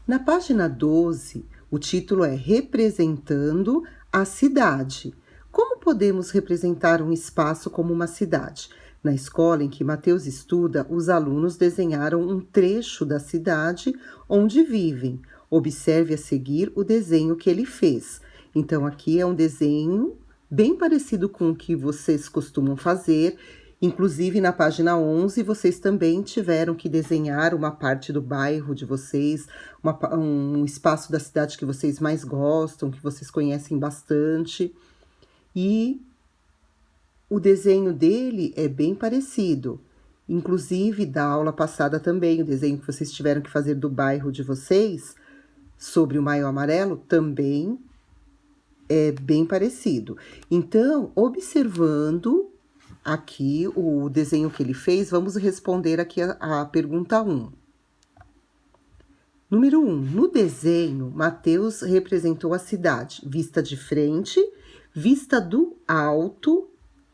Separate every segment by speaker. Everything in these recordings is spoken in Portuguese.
Speaker 1: Na página 12, o título é Representando a cidade. Como podemos representar um espaço como uma cidade? Na escola em que Mateus estuda, os alunos desenharam um trecho da cidade onde vivem. Observe a seguir o desenho que ele fez. Então, aqui é um desenho bem parecido com o que vocês costumam fazer. Inclusive, na página 11, vocês também tiveram que desenhar uma parte do bairro de vocês, um espaço da cidade que vocês mais gostam, que vocês conhecem bastante. E o desenho dele é bem parecido. Inclusive, da aula passada também, o desenho que vocês tiveram que fazer do bairro de vocês, sobre o Maio Amarelo, também é bem parecido. Então, observando aqui o desenho que ele fez, vamos responder aqui a pergunta 1. Número 1. No desenho, Mateus representou a cidade vista de frente, vista do alto,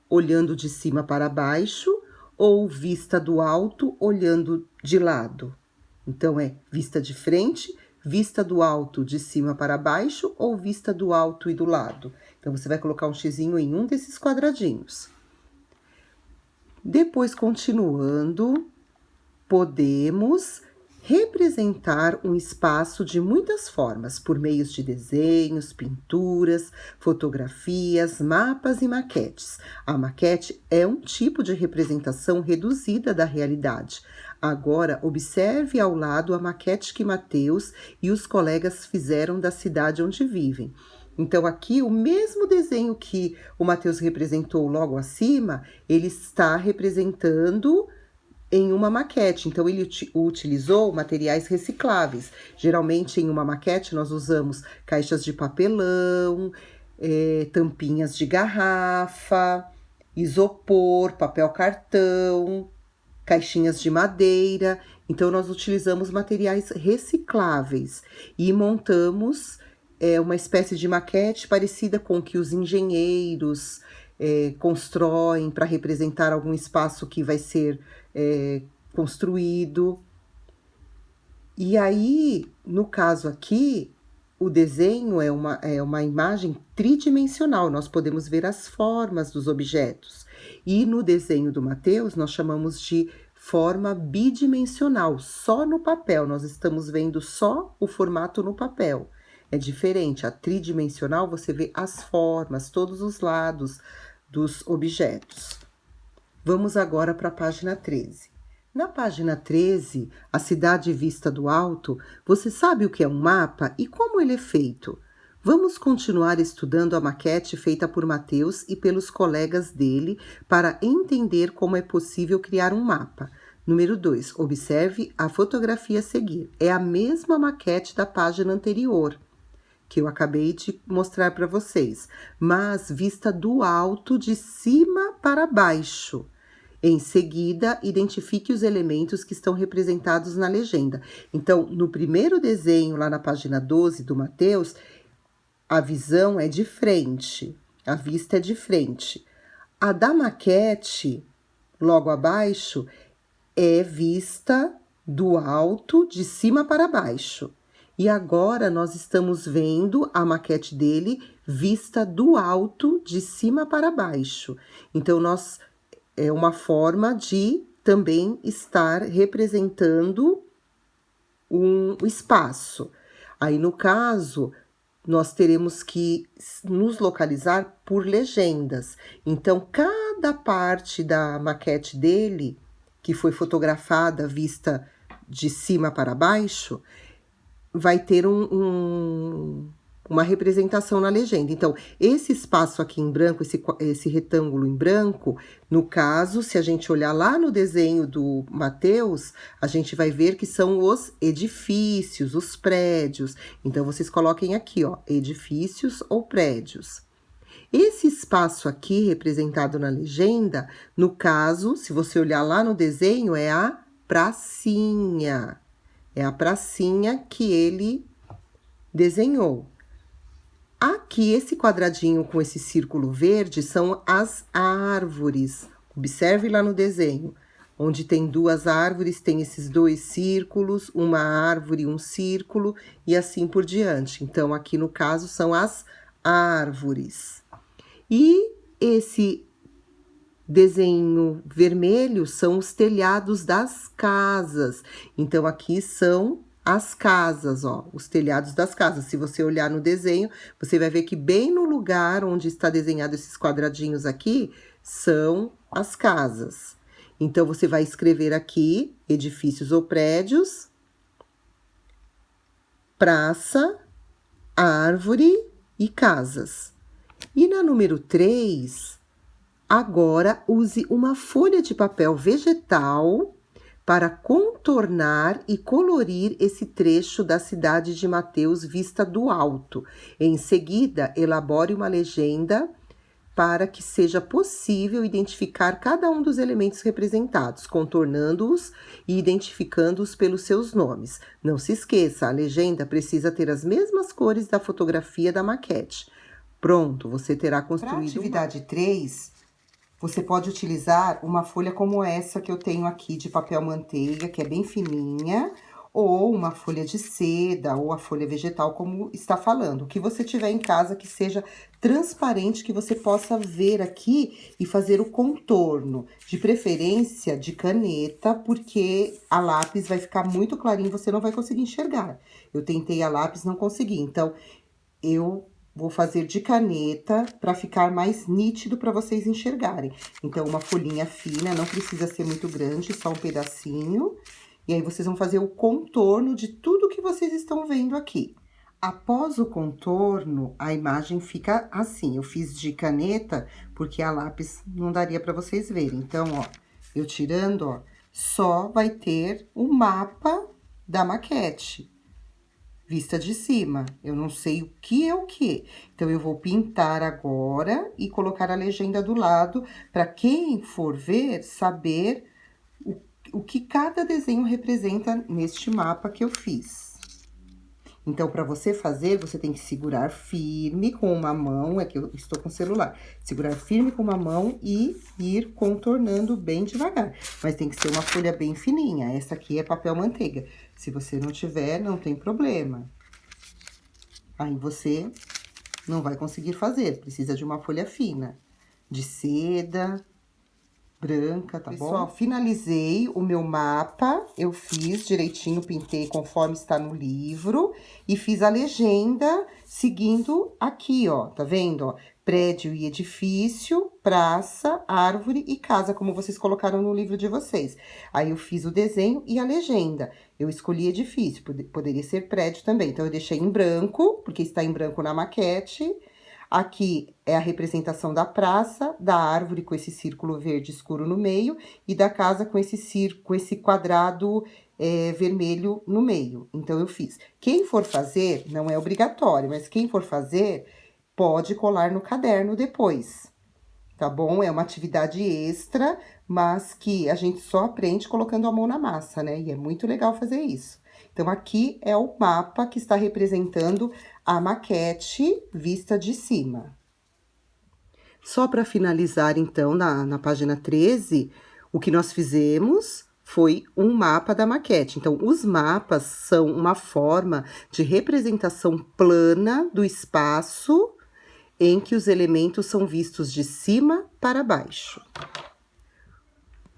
Speaker 1: olhando de cima para baixo, ou vista do alto, olhando de lado. Então, é vista de frente, vista do alto, de cima para baixo, ou vista do alto e do lado. Então, você vai colocar um xizinho em um desses quadradinhos. Depois, continuando, podemos representar um espaço de muitas formas, por meio de desenhos, pinturas, fotografias, mapas e maquetes. A maquete é um tipo de representação reduzida da realidade. Agora, observe ao lado a maquete que Mateus e os colegas fizeram da cidade onde vivem. Então, aqui, o mesmo desenho que o Mateus representou logo acima, ele está representando em uma maquete. Então, ele utilizou materiais recicláveis. Geralmente, em uma maquete, nós usamos caixas de papelão, tampinhas de garrafa, isopor, papel cartão, caixinhas de madeira. Então, nós utilizamos materiais recicláveis e montamos uma espécie de maquete parecida com o que os engenheiros constroem para representar algum espaço que vai ser construído. E aí, no caso aqui, o desenho é uma imagem tridimensional, nós podemos ver as formas dos objetos. E no desenho do Mateus, nós chamamos de forma bidimensional, só no papel, nós estamos vendo só o formato no papel. É diferente, a tridimensional você vê as formas, todos os lados dos objetos. Vamos agora para a página 13. Na página 13, a cidade vista do alto, você sabe o que é um mapa e como ele é feito? Vamos continuar estudando a maquete feita por Mateus e pelos colegas dele para entender como é possível criar um mapa. Número 2, observe a fotografia a seguir. É a mesma maquete da página anterior, que eu acabei de mostrar para vocês, mas vista do alto, de cima para baixo. Em seguida, identifique os elementos que estão representados na legenda. Então, no primeiro desenho, lá na página 12 do Mateus, a visão é de frente, a vista é de frente. A da maquete, logo abaixo, é vista do alto, de cima para baixo. E agora nós estamos vendo a maquete dele vista do alto, de cima para baixo. Então, é uma forma de também estar representando um espaço. Aí, no caso, nós teremos que nos localizar por legendas. Então, cada parte da maquete dele, que foi fotografada, vista de cima para baixo, vai ter uma representação na legenda. Então, esse espaço aqui em branco, esse retângulo em branco, no caso, se a gente olhar lá no desenho do Mateus, a gente vai ver que são os edifícios, os prédios. Então, vocês coloquem aqui, ó, edifícios ou prédios. Esse espaço aqui, representado na legenda, no caso, se você olhar lá no desenho, é a pracinha. É a pracinha que ele desenhou. Aqui, esse quadradinho com esse círculo verde são as árvores. Observe lá no desenho. Onde tem 2 árvores, tem esses 2 círculos, uma árvore, um círculo, e assim por diante. Então, aqui no caso, são as árvores. E esse desenho vermelho são os telhados das casas. Então, aqui são as casas, ó, os telhados das casas. Se você olhar no desenho, você vai ver que bem no lugar onde está desenhado esses quadradinhos aqui, são as casas. Então, você vai escrever aqui, edifícios ou prédios, praça, árvore e casas. E na número 3, agora use uma folha de papel vegetal para contornar e colorir esse trecho da cidade de Mateus vista do alto. Em seguida, elabore uma legenda para que seja possível identificar cada um dos elementos representados, contornando-os e identificando-os pelos seus nomes. Não se esqueça, a legenda precisa ter as mesmas cores da fotografia da maquete. Pronto, você terá construído. Para a atividade 3, você pode utilizar uma folha como essa que eu tenho aqui de papel manteiga, que é bem fininha, ou uma folha de seda, ou a folha vegetal, como está falando. O que você tiver em casa que seja transparente, que você possa ver aqui e fazer o contorno. De preferência de caneta, porque a lápis vai ficar muito clarinho, você não vai conseguir enxergar. Eu tentei a lápis, não consegui. Então, eu vou fazer de caneta para ficar mais nítido para vocês enxergarem. Então, uma folhinha fina, não precisa ser muito grande, só um pedacinho. E aí, vocês vão fazer o contorno de tudo que vocês estão vendo aqui. Após o contorno, a imagem fica assim. Eu fiz de caneta, porque a lápis não daria para vocês verem. Então, ó, eu tirando, ó, só vai ter o mapa da maquete, vista de cima. Eu não sei o que é o que. Então, eu vou pintar agora e colocar a legenda do lado, para quem for ver, saber o que cada desenho representa neste mapa que eu fiz. Então, para você fazer, você tem que segurar firme com uma mão, é que eu estou com o celular. Segurar firme com uma mão e ir contornando bem devagar. Mas tem que ser uma folha bem fininha. Essa aqui é papel manteiga. Se você não tiver, não tem problema. Aí você não vai conseguir fazer. Precisa de uma folha fina, de seda branca, tá bom? Pessoal, finalizei o meu mapa, eu fiz direitinho, pintei conforme está no livro e fiz a legenda seguindo aqui, ó, tá vendo, ó? Prédio e edifício, praça, árvore e casa, como vocês colocaram no livro de vocês. Aí eu fiz o desenho e a legenda. Eu escolhi edifício, poderia ser prédio também. Então, eu deixei em branco, porque está em branco na maquete. Aqui é a representação da praça, da árvore com esse círculo verde escuro no meio e da casa com esse quadrado vermelho no meio. Então, eu fiz. Quem for fazer, não é obrigatório, mas quem for fazer, pode colar no caderno depois, tá bom? É uma atividade extra, mas que a gente só aprende colocando a mão na massa, né? E é muito legal fazer isso. Então, aqui é o mapa que está representando a maquete vista de cima. Só para finalizar, então, na página 13, o que nós fizemos foi um mapa da maquete. Então, os mapas são uma forma de representação plana do espaço em que os elementos são vistos de cima para baixo.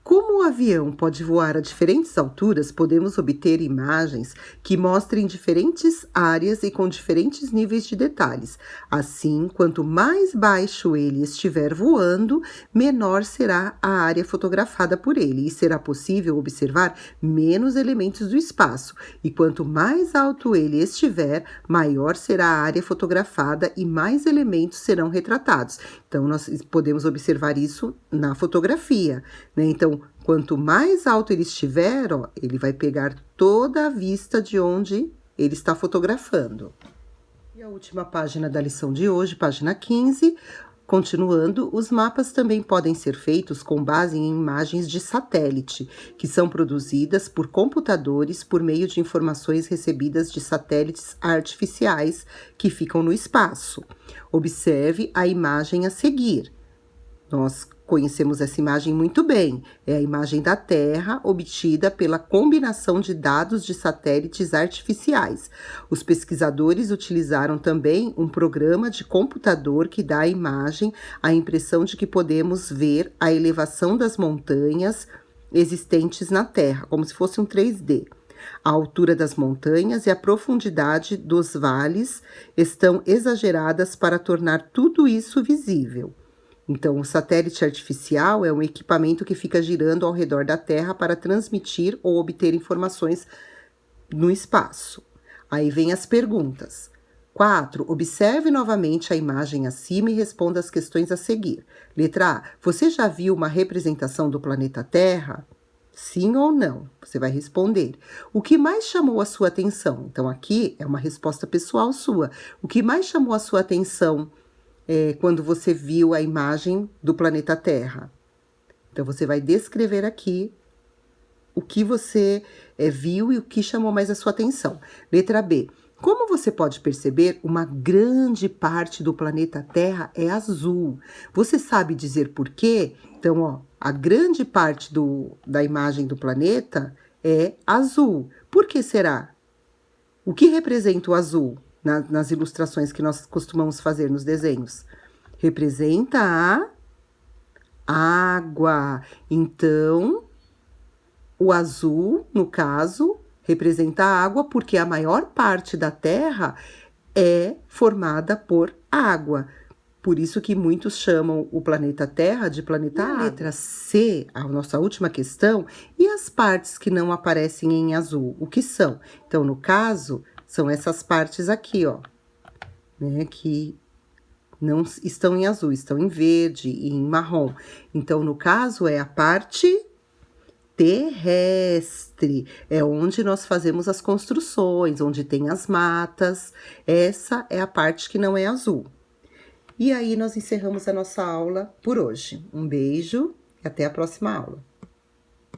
Speaker 1: Como o avião pode voar a diferentes alturas, podemos obter imagens que mostrem diferentes áreas e com diferentes níveis de detalhes. Assim, quanto mais baixo ele estiver voando, menor será a área fotografada por ele e será possível observar menos elementos do espaço. E quanto mais alto ele estiver, maior será a área fotografada e mais elementos serão retratados. Então, nós podemos observar isso na fotografia, né? Então, quanto mais alto ele estiver, ó, ele vai pegar toda a vista de onde ele está fotografando. E a última página da lição de hoje, página 15, continuando, os mapas também podem ser feitos com base em imagens de satélite, que são produzidas por computadores por meio de informações recebidas de satélites artificiais que ficam no espaço. Observe a imagem a seguir. Nós conhecemos essa imagem muito bem. É a imagem da Terra obtida pela combinação de dados de satélites artificiais. Os pesquisadores utilizaram também um programa de computador que dá à imagem a impressão de que podemos ver a elevação das montanhas existentes na Terra, como se fosse um 3D. A altura das montanhas e a profundidade dos vales estão exageradas para tornar tudo isso visível. Então, o satélite artificial é um equipamento que fica girando ao redor da Terra para transmitir ou obter informações no espaço. Aí vem as perguntas. 4. Observe novamente a imagem acima e responda as questões a seguir. Letra A. Você já viu uma representação do planeta Terra? Sim ou não? Você vai responder. O que mais chamou a sua atenção? Então, aqui é uma resposta pessoal sua. O que mais chamou a sua atenção quando você viu a imagem do planeta Terra? Então, você vai descrever aqui o que você viu e o que chamou mais a sua atenção. Letra B. Como você pode perceber, uma grande parte do planeta Terra é azul. Você sabe dizer por quê? Então, a grande parte da imagem do planeta é azul. Por que será? O que representa o azul nas ilustrações que nós costumamos fazer nos desenhos? Representa a água. Então, o azul, no caso, representa a água porque a maior parte da Terra é formada por água. Por isso que muitos chamam o planeta Terra de planeta água. Letra C, a nossa última questão, e as partes que não aparecem em azul, o que são? Então, no caso, são essas partes aqui, né, que não estão em azul, estão em verde e em marrom. Então, no caso, é a parte terrestre, é onde nós fazemos as construções, onde tem as matas. Essa é a parte que não é azul. E aí nós encerramos a nossa aula por hoje. Um beijo e até a próxima aula.